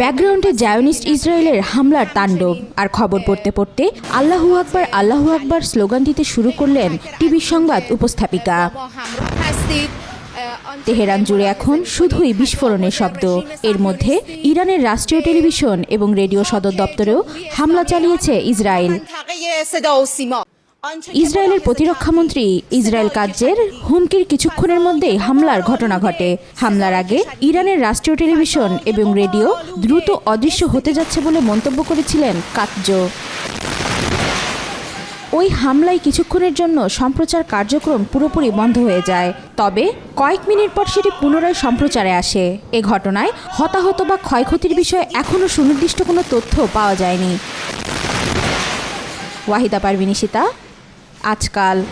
ব্যাকগ্রাউন্ডে জায়োনিস্ট ইসরায়েলের হামলার তাণ্ডব আর খবর পড়তে পড়তে আল্লাহু আকবার স্লোগান দিতে শুরু করলেন টিভি সংবাদ উপস্থাপিকা। তেহরান জুড়ে এখন শুধুই বিস্ফোরণের শব্দ। এর মধ্যে ইরানের রাষ্ট্রীয় টেলিভিশন এবং রেডিও সদর দপ্তরেও হামলা চালিয়েছে ইসরায়েল। ইসরায়েলের প্রতিরক্ষামন্ত্রী ইসরায়েল কাৎজের হুমকির কিছুক্ষণের মধ্যেই হামলার ঘটনা ঘটে। হামলার আগে ইরানের রাষ্ট্রীয় টেলিভিশন এবং রেডিও দ্রুত অদৃশ্য হতে যাচ্ছে বলে মন্তব্য করেছিলেন কাৎজ। ওই হামলায় কিছুক্ষণের জন্য সম্প্রচার কার্যক্রম পুরোপুরি বন্ধ হয়ে যায়, তবে কয়েক মিনিট পর সেটি পুনরায় সম্প্রচারে আসে। এ ঘটনায় হতাহত বা ক্ষয়ক্ষতির বিষয়ে এখনও সুনির্দিষ্ট কোনো তথ্য পাওয়া যায়নি। ওয়াহিদা পারভিন, আজকাল।